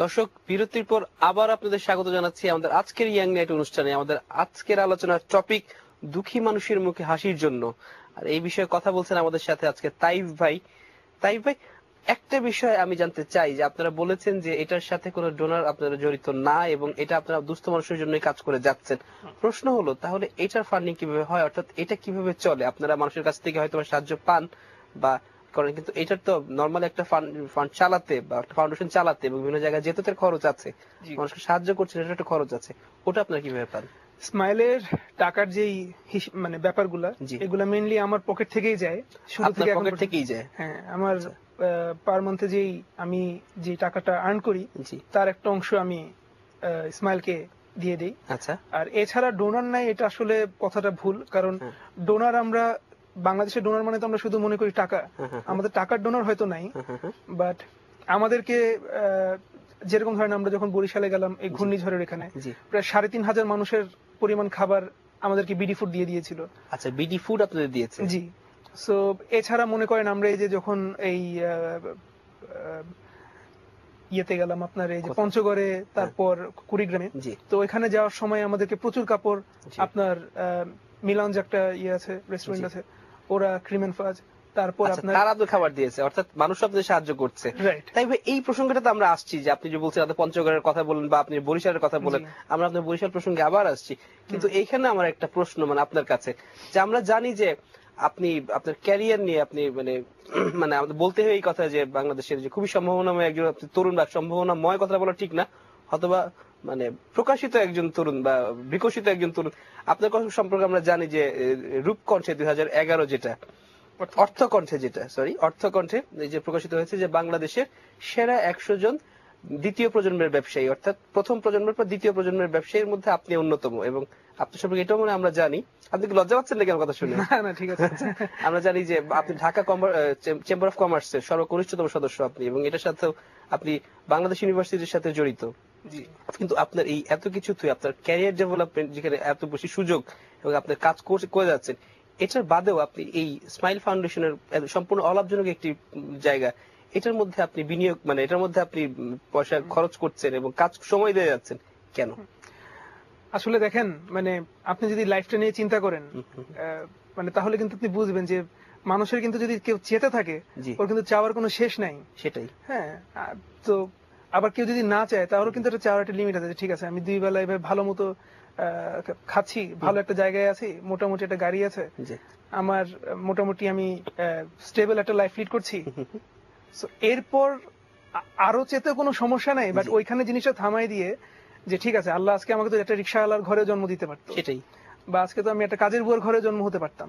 দর্শক, বিরতির পর আবার আপনাদের স্বাগত জানাচ্ছি আমাদের আজকের ইয়াং নাইট অনুষ্ঠানে। আমাদের আজকের আলোচনার টপিক দুঃখী মানুষের মুখে হাসির জন্য। আর এই বিষয়ে কথা বলছেন আমাদের সাথে আজকে তাইফ ভাই। তাইফ ভাই, একটা বিষয় আমি জানতে চাই যে আপনারা বলেছেন যে এটার সাথে কোনো ডোনার আপনারা জড়িত না এবং এটা আপনারা দুস্থ মানুষের জন্যই কাজ করে যাচ্ছেন। প্রশ্ন হলো, তাহলে এটার ফান্ডিং কিভাবে হয়, অর্থাৎ এটা কিভাবে চলে? আপনারা মানুষের কাছ থেকে হয়তো সাহায্য পান বা করেন, কিন্তু এটার তো নরমালি একটা ফান্ড চালাতে বা একটা ফাউন্ডেশন চালাতে এবং বিভিন্ন জায়গায় যেতে তার খরচ আছে, মানুষকে সাহায্য করছেন, এটা একটা খরচ আছে। ওটা আপনারা কিভাবে পান? স্মাইলের টাকার যেই মানে ব্যাপারগুলা, এগুলা মেইনলি আমার পকেট থেকেই যায়, শুরু থেকে পকেট থেকেই যায়। হ্যাঁ, আমার পার মান্থে যেই আমি যে টাকাটা আর্ন করি তার একটা অংশ আমি স্মাইলকে দিয়ে দেই। আচ্ছা। আর এছাড়া ডোনার নাই, এটা আসলে কথাটা ভুল। কারণ ডোনার, আমরা বাংলাদেশের ডোনার মানে তো আমরা শুধু মনে করি টাকা, আমাদের টাকার ডোনার হয়তো নাই, বাট আমাদেরকে যেরকম ধরেন আমরা যখন বরিশালে গেলাম এই ঘূর্ণিঝড়ের এখানে প্রায় ৩৫০০ মানুষের পরিমাণ খাবার আমাদেরকে বিডি ফুড দিয়ে দিয়েছিল। আচ্ছা, বিডি ফুড আপনাদের দিয়েছে? জি। সো এছাড়া মনে করেন আমরা এই যে যখন এই ইয়েতে গেলাম আপনার এই যে পঞ্চগড়ে, তারপর কুড়িগ্রামে, তো এখানে যাওয়ার সময় আমাদেরকে প্রচুর কাপড়, আপনার মিলাঞ্জ একটা ইয়ে আছে, রেস্টুরেন্ট আছে, ওরা ক্রিম এন্ড ফাজ, তারপর আপনার তারা তো খাবার দিয়েছে, অর্থাৎ মানুষ আপনাদের সাহায্য করছে। তাই এই প্রসঙ্গটাতে আমরা আসছি যে আপনি যে বলছেন আপনার পঞ্চগড়ের কথা বলেন বা আপনি বরিশালের কথা বলেন, আমরা আপনার বরিশাল প্রসঙ্গে আবার আসছি। কিন্তু এইখানে আমার একটা প্রশ্ন মানে আপনার কাছে, যে আমরা জানি যে আপনি আপনার ক্যারিয়ার নিয়ে আপনি মানে আমাদের বলতে হয় এই কথা যে বাংলাদেশের যে খুবই সম্ভাবনাময় একজন তরুণ, বা সম্ভাবনাময় কথা বলা ঠিক না, অথবা মানে প্রকাশিত একজন তরুণ বা বিকশিত একজন তরুণ। আপনার কথা সম্পর্কে আমরা জানি যে রূপকণ্ঠে 2011 যেটা অর্থকণ্ঠে যে প্রকাশিত হয়েছে যে বাংলাদেশের সেরা 100 জন দ্বিতীয় প্রজন্মের ব্যবসায়ী, অর্থাৎ প্রথম প্রজন্মের পর দ্বিতীয় প্রজন্মের ব্যবসায়ীর মধ্যে আপনি অন্যতম। এবং আপনার সম্পর্কে এটাও মনে আমরা জানি, আপনি কি লজ্জা পাচ্ছেন নাকি আমার কথা শুনে? না, ঠিক আছে। আমরা জানি যে আপনি ঢাকা চেম্বার অফ কমার্সের সর্বকনিষ্ঠতম সদস্য আপনি, এবং এটার সাথেও আপনি বাংলাদেশ ইউনিভার্সিটির সাথে জড়িত। কিন্তু আপনার এই এত কিছুতে আপনার ক্যারিয়ার ডেভেলপমেন্ট, যেখানে এত বেশি সুযোগ এবং আপনার কাজ করে যাচ্ছেন, এটার বাদেও আপনি এই স্মাইল ফাউন্ডেশনের সম্পূর্ণ অলাভজনক একটি জায়গা, এটার মধ্যে আপনি বিনিয়োগ এটার মধ্যে আপনি পয়সা খরচ করছেন এবং কাজ সময় দিয়ে যাচ্ছেন কেন? আসলে দেখেন, আপনি যদি লাইফটা নিয়ে চিন্তা করেন, তাহলে কিন্তু আপনি বুঝবেন যে মানুষের কিন্তু যদি কেউ চেতে থাকে, ওর কিন্তু চাওয়ার কোনো শেষ নাই। সেটাই। হ্যাঁ, তো আবার কেউ যদি না চায়, তাহলে কিন্তু একটা চাওয়ার একটা লিমিট আছে। ঠিক আছে, আমি 2 বেলা এভাবে ভালো মতো খাচ্ছি, ভালো একটা জায়গায় আছি, মোটামুটি একটা গাড়ি আছে আমার, মোটামুটি আমি স্টেবল একটা লাইফ লিড করছি। এরপর আরো চেতে কোনো সমস্যা নাই, বাট ওইখানে জিনিসটা থামাই দিয়ে যে ঠিক আছে, আল্লাহ আজকে আমাকে তো একটা রিক্সাওয়ালার ঘরে জন্ম দিতে পারতো, সেটাই, বা আজকে তো আমি একটা কাজের বুয়ার ঘরে জন্ম হতে পারতাম।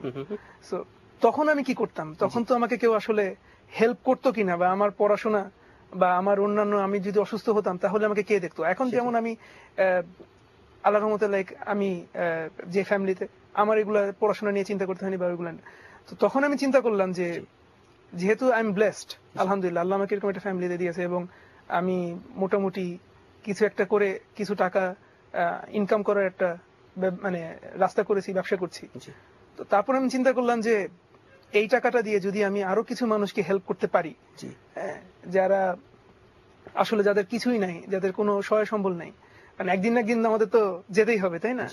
সো তখন আমি কি করতাম? তখন তো আমাকে কেউ আসলে হেল্প করতো কিনা, বা আমার পড়াশোনা বা আমার অন্যান্য, আমি যদি অসুস্থ হতাম তাহলে আমাকে কে দেখতো? এখন যেমন আমি আল্লাহর রহমতে আমি যে ফ্যামিলিতে, আমার এগুলা পড়াশোনা নিয়ে চিন্তা করতে হয়নি বা ওইগুলা। তো তখন আমি চিন্তা করলাম যে যেহেতু আই এম ব্লেসড, আলহামদুলিল্লাহ, আল্লাহ আমাকে এরকম একটা ফ্যামিলিতে দিয়েছে এবং আমি মোটামুটি কিছু একটা করে কিছু টাকা ইনকাম করার একটা রাস্তা করেছি, ব্যবসা করছি। তো তারপর আমি চিন্তা করলাম যে এই টাকাটা দিয়ে যদি আমি আরো কিছু মানুষকে হেল্প করতে পারি, যারা আসলে যাদের কিছুই নাই, যাদের কোনো সহায় সম্বল নাই, একদিন না একদিন আমাদের তো যেতেই হবে, তাই না?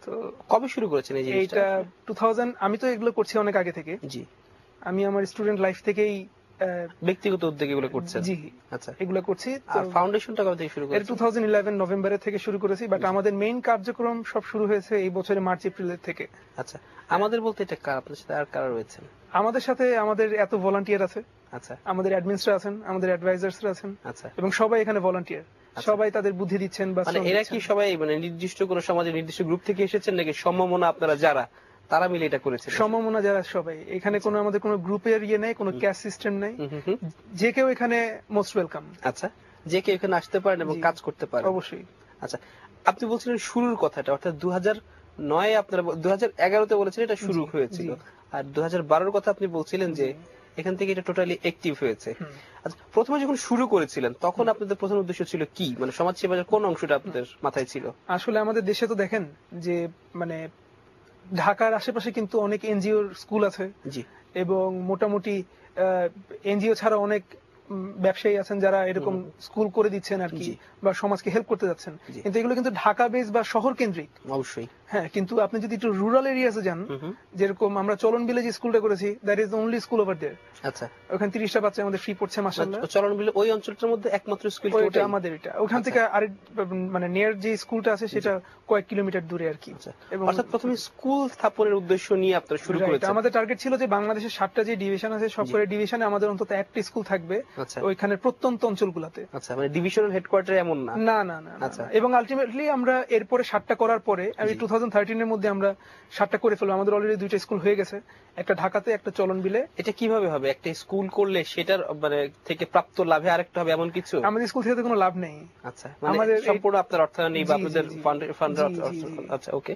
তো কবে শুরু করেছেন এইটা? 2000। আমি তো এগুলো করছি অনেক আগে থেকে। আমি আমার স্টুডেন্ট লাইফ থেকেই ব্যক্তিগত উদ্যোগে এগুলো করছেন? জি। আচ্ছা, এগুলো করছি। আর ফাউন্ডেশনটা কবে থেকে শুরু করেছেন? 2011 নভেম্বরের থেকে শুরু করেছি, বাট আমাদের মেইন কার্যক্রম সব শুরু হয়েছে এই বছরের মার্চ এপ্রিলের থেকে। আচ্ছা, আমাদের বলতে এটা কার, আপনার সাথে আর কারা রয়েছেন? আমাদের সাথে আমাদের এত ভলান্টিয়ার আছে। আচ্ছা, আমাদের অ্যাডমিনসরা আছেন, আমাদের অ্যাডভাইজার্সরা আছেন। আচ্ছা, এবং সবাই এখানে ভলান্টিয়ার, সবাই তাদের বুদ্ধি দিচ্ছেন। বা এরা কি সবাই নির্দিষ্ট কোনো সমাজের নির্দিষ্ট গ্রুপ থেকে এসেছেন, নাকি সম্ভাবনা আপনারা যারা তারা মিলে এটা করেছে? সম্ভাবনা যারা সবাই এখানে, কোনো আমাদের কোনো গ্রুপের ইয়ে নেই, কোনো ক্যাস্ট সিস্টেম নেই, যে কেউ এখানে মোস্ট ওয়েলকাম। আচ্ছা, যে কেউ এখানে আসতে পারেন এবং কাজ করতে পারেন? অবশ্যই। আচ্ছা, আপনি বলছিলেন শুরুর কথাটা, অর্থাৎ 2009 আপনারা 2011-তে বলেছিলেন এটা শুরু হয়েছিল, আর 2012-এর কথা আপনি বলছিলেন যে এখান থেকে এটা টোটালি অ্যাক্টিভ হয়েছে। আচ্ছা, প্রথমে যখন শুরু করেছিলেন তখন আপনাদের প্রথম উদ্দেশ্য ছিল কি, সমাজ সেবার কোন অংশটা আপনাদের মাথায় ছিল? আসলে আমাদের দেশে তো দেখেন যে ঢাকার আশেপাশে কিন্তু অনেক এনজিওর স্কুল আছে, এবং মোটামুটি এনজিও ছাড়া অনেক ব্যবসায়ী আছেন যারা এরকম স্কুল করে দিচ্ছেন আর কি, জি। বা সমাজকে হেল্প করতে যাচ্ছেন, জি। কিন্তু এগুলো কিন্তু ঢাকা বেস বা শহর কেন্দ্রিক। অবশ্যই। হ্যাঁ, কিন্তু আপনি যদি একটু রুরাল এরিয়াসে যান, যেরকম আমরা চলন বিলে যে স্কুলটা করেছি, that is only school over there. আচ্ছা, ওখানে 30টা বাচ্চা আমাদের ফ্রি পড়ছে মাশাআল্লাহ। চলন বিলে ওই অঞ্চলটার মধ্যে একমাত্র স্কুল ওইটা ওটাই? আমাদের এটা। ওখান আচ্ছা। থেকে আরেক মানে নিয়ার যে স্কুলটা আছে সেটা কয়েক কিলোমিটার দূরে আর কি। আচ্ছা, এবং অর্থাৎ প্রথমে স্কুল স্থাপনের উদ্দেশ্য নিয়ে আপনারা শুরু Right, করেছেন। আমাদের টার্গেট ছিল যে বাংলাদেশের 7টা যে ডিভিশন আছে সব জি। করে ডিভিশনে আমাদের অন্তত একটা স্কুল থাকবে আচ্ছা। ওইখানে প্রত্যন্ত অঞ্চলগুলোতে। আচ্ছা, মানে ডিভিশনাল হেডকোয়ার্টার এমন না? না না না না, আচ্ছা। না। এবং আলটিমেটলি আমরা এরপরে 7টা করার পরে আমি জি। 2013 এর মধ্যে আমরা 7টা করে ফেলবো। আমাদের অলরেডি 2টা স্কুল হয়ে গেছে, একটা ঢাকাতে একটা চলন বিলে। এটা কিভাবে হবে? একটা স্কুল করলে সেটার মানে থেকে প্রাপ্ত লাভে আরেকটা হবে এমন কিছু? আমাদের স্কুল থেকে তো কোনো লাভ নেই। আচ্ছা, মানে আমাদের সম্পূর্ণ আপনার অর্থায়ন নেই বা জি, আপনাদের জি, জি। ফান্ড? জি, জি, জি। আচ্ছা, ওকে।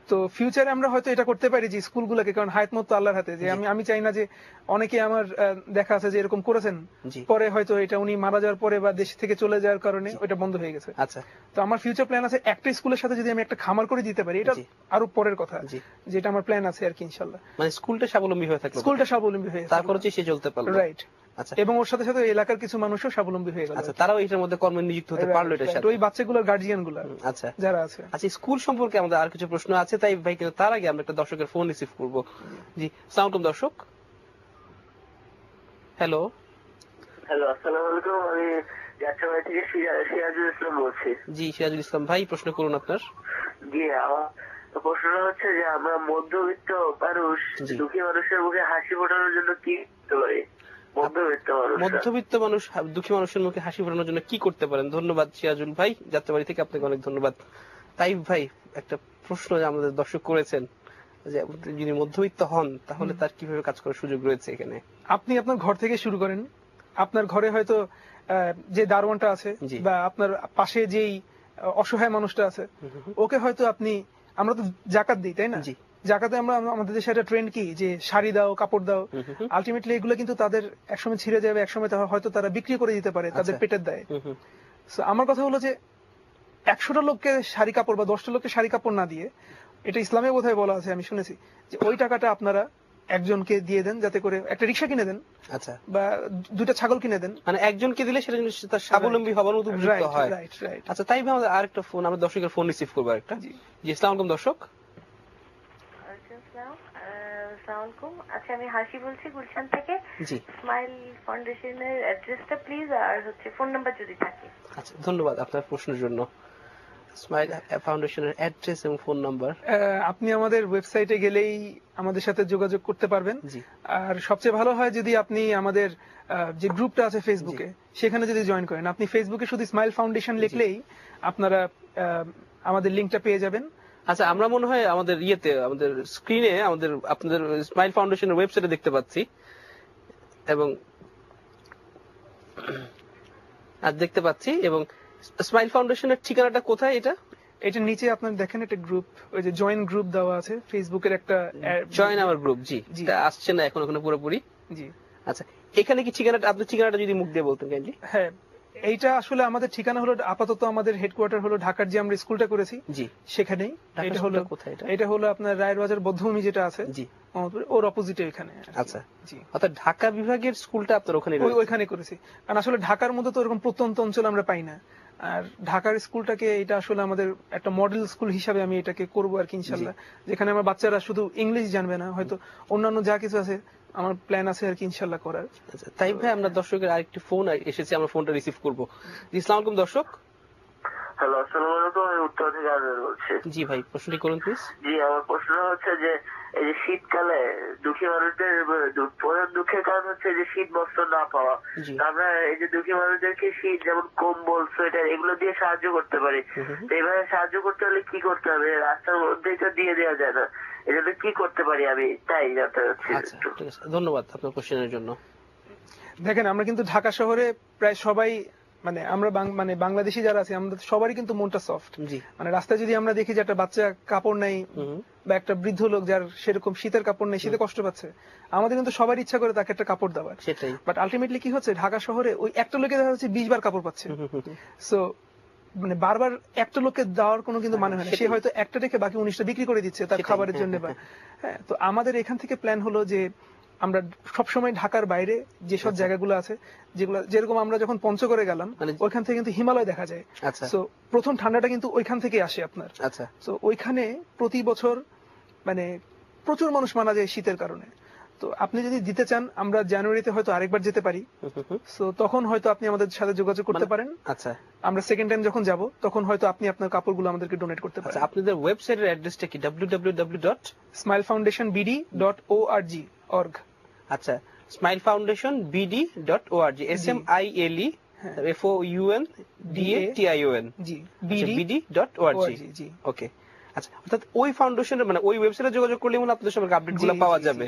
তো ফিউচারে আমরা হয়তো এটা করতে পারি যে স্কুলগুলোকে, কারণ হায়াত মত আল্লাহর হাতে, যে জি। আমি চাই না যে অনেকে আমার দেখা আছে যে এরকম করেছেন, জি। পরে হয়তো এটা উনি মারা যাওয়ার পরে বা দেশ থেকে চলে যাওয়ার কারণে জি। ওইটা বন্ধ হয়ে গেছে। আচ্ছা, তো আমার ফিউচার প্ল্যান আছে একটা স্কুলের সাথে যদি আমি একটা খামার করে দিতে পারি, এটা জি। আরো পরের কথা, জি। যেটা আমার প্ল্যান আছে আর কি ইনশাআল্লাহ। মানে স্কুলটা স্বাবলম্বী হয়ে থাকলো, স্কুলটা স্বাবলম্বী হয়ে তার খরচে সে চলতে পারলো। রাইট। আচ্ছা, এবং ওর সাথে সাথে এলাকার কিছু মানুষও স্বাবলম্বী হয়ে গেল। আচ্ছা, তারাও এটার মধ্যে কর্মে নিযুক্ত হতে পারলো এটার সাথে। ওই বাচ্চাগুলোর গার্জিয়ান গুলা আচ্ছা যারা আছে। আচ্ছা, স্কুল সম্পর্কে আমাদের আর কিছু প্রশ্ন আছে, তাই ভাই কিন্তু তার আগে আমরা একটা দর্শকের ফোন রিসিভ করবো। জি, আসসালামু আলাইকুম দর্শক। হ্যালো। হ্যালো, আসসালামু আলাইকুম। আমি যাত্রাবাড়ি থেকে সিরাজুল ইসলাম বলছি। জি, সিরাজুল ইসলাম ভাই, প্রশ্ন করুন আপনার। জি, আমার প্রশ্নটা হচ্ছে যে আমরা মধ্যবিত্ত মানুষ জি। দুঃখী মানুষের মুখে হাসি ফোটানোর জন্য কি করতে পারি? মধ্যবিত্ত মানুষ মধ্যবিত্ত মানুষ দুঃখী মানুষের মুখে হাসি ফোটানোর জন্য কি করতে পারেন? ধন্যবাদ সিরাজুল ভাই, যাত্রাবাড়ি থেকে আপনাকে অনেক ধন্যবাদ। তাইব ভাই, একটা প্রশ্ন যে আমাদের দর্শক করেছেন যে যদি মধ্যবিত্ত হন তাহলে তার কিভাবে কাজ করার সুযোগ রয়েছে এখানে? আপনি আপনার ঘর থেকে শুরু করেন। আপনার ঘরে হয়তো যে দারোয়ানটা আছে জি। বা আপনার পাশে যেই অসহায় মানুষটা আছে, ওকে হয়তো আপনি, আমরা তো জাকাত দিই তাই না? জি। জাকাতে আমরা, আমাদের দেশে একটা ট্রেন্ড কি যে শাড়ি দাও, কাপড় দাও। আলটিমেটলি এগুলো কিন্তু তাদের একসময় ছিঁড়ে যাবে, একসময় হয়তো তারা বিক্রি করে দিতে পারে তাদের আচ্ছা। পেটের দায়ে। So, আমার কথা হলো যে 100টা লোককে শাড়ি কাপড় বা 10টা লোককে শাড়ি কাপড় না দিয়ে, এটা ইসলামে বোধহয় বলা আছে, আমি শুনেছি, যে ওই টাকাটা আপনারা একজনকে দিয়ে দেন, যাতে করে একটা রিক্সা কিনে দেন আচ্ছা, বা 2টা ছাগল কিনে দেন। মানে একজনকে দিলে সেটা যেন তার স্বাবলম্বী হবার মতো উপযুক্ত হয়। Right right. আচ্ছা, তাই ভাই আমাদের আরেকটা ফোন, আমরা দর্শকের ফোন রিসিভ করবো আরেকটা। জি। জি, আসসালামু আলাইকুম দর্শক। আসসালামাইকুম। আচ্ছা, আমি হাসি বলছি গুলশান থেকে। জি। স্মাইল ফাউন্ডেশনের অ্যাড্রেসটা প্লিজ, আর হচ্ছে ফোন নাম্বার যদি থাকে। আচ্ছা, ধন্যবাদ আপনার প্রশ্নের জন্য। স্মাইল ফাউন্ডেশনের অ্যাড্রেস এবং ফোন নাম্বার। আপনি আমাদের ওয়েবসাইটে গেলেই আমাদের সাথে যোগাযোগ করতে পারবেন। জি। আর সবচেয়ে ভালো হয় যদি আপনি আমাদের যে গ্রুপটা আছে ফেসবুকে, সেখানে যদি জয়েন করেন। আপনি ফেসবুকে শুধু স্মাইল ফাউন্ডেশন লিখলেই আপনারা আমাদের লিংকটা পেয়ে যাবেন। আচ্ছা, আমরা মনে হয় আমাদের আমাদের স্ক্রিনে আপনাদের স্মাইল ফাউন্ডেশনের ওয়েবসাইটে দেখতে পাচ্ছি, এবং দেখতে পাচ্ছি। এবং স্মাইল ফাউন্ডেশনের ঠিকানাটা কোথায়? এটা নিচে আপনার দেখেন একটা গ্রুপ, ওই যে জয়েন গ্রুপ দেওয়া আছে ফেসবুকের একটা জয়েন আওয়ার গ্রুপ। জি, জি। এটা আসছে না এখন পুরোপুরি। জি। আচ্ছা, এখানে কি ঠিকানাটা, আপনার ঠিকানাটা যদি মুখ দিয়ে বলতেন কাইন্ডলি। হ্যাঁ, এইটা আসলে আমাদের ঠিকানা হলো, আপাতত আমাদের হেডকোয়ার্টার হলো ঢাকার যে আমরা স্কুলটা করেছি জি। সেখানেই। ঢাকার এটা হলো স্কুলটা কোথায় এটা? এটা হলো আপনার রায়ের বাজার বধ্যভূমি যেটা আছে, জি। ওর অপোজিটে এখানে। আচ্ছা, জি। অর্থাৎ ঢাকা বিভাগের স্কুলটা আপনার ওখানে রয়েছে? ওইখানে করেছি, কারণ আসলে ঢাকার মধ্যে তো এরকম প্রত্যন্ত অঞ্চল আমরা পাই না। আর ঢাকার স্কুলটাকে, এটা আসলে আমাদের একটা মডেল স্কুল হিসাবে আমি এটাকে করবো আর কি ইনশাল্লাহ, যেখানে আমার বাচ্চারা শুধু ইংলিশ জানবে না, হয়তো অন্যান্য যা কিছু আছে আমার প্ল্যান আছে আর কি ইনশাল্লাহ করার। আচ্ছা, তাই ভাই আমরা দর্শকের আরেকটি ফোন এসেছে, আমরা ফোনটা রিসিভ করবো। জি, আসসালামু আলাইকুম দর্শক। হ্যালো, আসসালামু আলাইকুম। আমি উত্তর থেকে আজহার বলছি। জি ভাই, প্রশ্নটি করুন প্লিজ। জি, আমার প্রশ্ন হচ্ছে যে এই যে শীতকালে দুঃখী মানুষদের প্রধান দুঃখের কারণ হচ্ছে যে শীত বস্ত্র না পাওয়া। জি। আমরা এই যে দুঃখী মানুষদেরকে শীত, যেমন কম্বল, সোয়েটার, এগুলো দিয়ে সাহায্য করতে পারি। তো এইভাবে সাহায্য করতে হলে কি করতে হবে? রাস্তার মধ্যেই তো দিয়ে দেওয়া যায় না, এজন্য কি করতে পারি আমি তাই জানতে চাচ্ছি। আচ্ছা, ঠিক আছে, ধন্যবাদ আপনার কোশ্চেনের জন্য। দেখেন, আমরা কিন্তু ঢাকা শহরে প্রায় সবাই, মানে আমরা মানে বাংলাদেশি যারা আছে, আমাদের সবারই কিন্তু মনটা সফট। জি। মানে রাস্তায় যদি আমরা দেখি যে একটা বাচ্চা কাপড় নাই বা একটা বৃদ্ধ লোক যার সেরকম শীতের কাপড় নেই, শীতে কষ্ট পাচ্ছে, আমাদের কিন্তু সবার ইচ্ছা করে তাকে একটা কাপড় দেওয়ার। সেটাই। বাট আলটিমেটলি কি হচ্ছে, ঢাকা শহরে ওই একটা লোকে দেখা যাচ্ছে 20 বার কাপড় পাচ্ছে। সো মানে বারবার একটা লোককে দেওয়ার কোনো কিন্তু মানে হয় না। সে হয়তো একটা রেখে বাকি 19টা বিক্রি করে দিচ্ছে তার খাবারের জন্য। বা হ্যাঁ, তো আমাদের এখান থেকে প্ল্যান হলো যে আমরা সবসময় ঢাকার বাইরে যেসব জায়গাগুলো আছে, যেগুলো যেরকম আমরা যখন পঞ্চগড়ে গেলাম ওইখান থেকে কিন্তু হিমালয় দেখা যায়। তো প্রথম ঠান্ডাটা কিন্তু ওইখান থেকে আসে আপনার। তো ওইখানে প্রতি বছর মানে প্রচুর মানুষ মারা যায় শীতের কারণে। তো আপনি যদি দিতে চান আমরা জানুয়ারিতে হয়তো আরেকবার যেতে পারি, তো তখন হয়তো আপনি আমাদের সাথে যোগাযোগ করতে পারেন। আমরা সেকেন্ড টাইম যখন যাব তখন হয়তো আপনি আপনার কাপড়গুলো আমাদেরকে ডোনেট করতে পারেন। আপনাদের ওয়েবসাইটের অ্যাড্রেসটা কি? www.smilefoundationbd.org। আচ্ছা, smilefoundationbd.org, SMILEFOUNDATION, জি, bd.org। ওকে, আচ্ছা, অর্থাৎ ওই ফাউন্ডেশনের মানে ওই ওয়েবসাইটে যোগাযোগ করলে মনে আপনাদের সম্পর্কে আপডেটগুলো পাওয়া যাবে।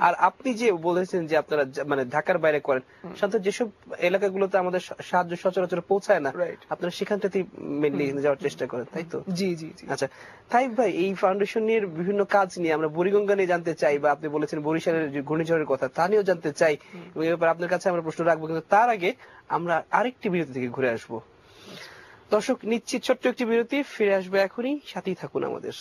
আর আপনি যে বলেছেন যে আপনারা মানে ঢাকার বাইরে করেন, সাধারণত যেসব এলাকাগুলোতে আমাদের সাহায্য সচরাচর পৌঁছায় না, আপনারা সেখান থেকে মেইনলি যাওয়ার চেষ্টা করেন, তাই তো? জি জি। আচ্ছা তাইব ভাই, এই ফাউন্ডেশন নিয়ে বিভিন্ন কাজ নিয়ে আমরা বুড়িগঙ্গা নিয়ে জানতে চাই, বা আপনি বলেছেন বরিশালের যে ঘূর্ণিঝড়ের কথা তা নিয়েও জানতে চাই, এবং এই ব্যাপারে আপনার কাছে আমরা প্রশ্ন রাখবো, কিন্তু তার আগে আমরা আরেকটি বিরতি থেকে ঘুরে আসবো। দর্শক, নিশ্চিত ছোট্ট একটি বিরতি, ফিরে আসবে এখনই, সাথেই থাকুন আমাদের।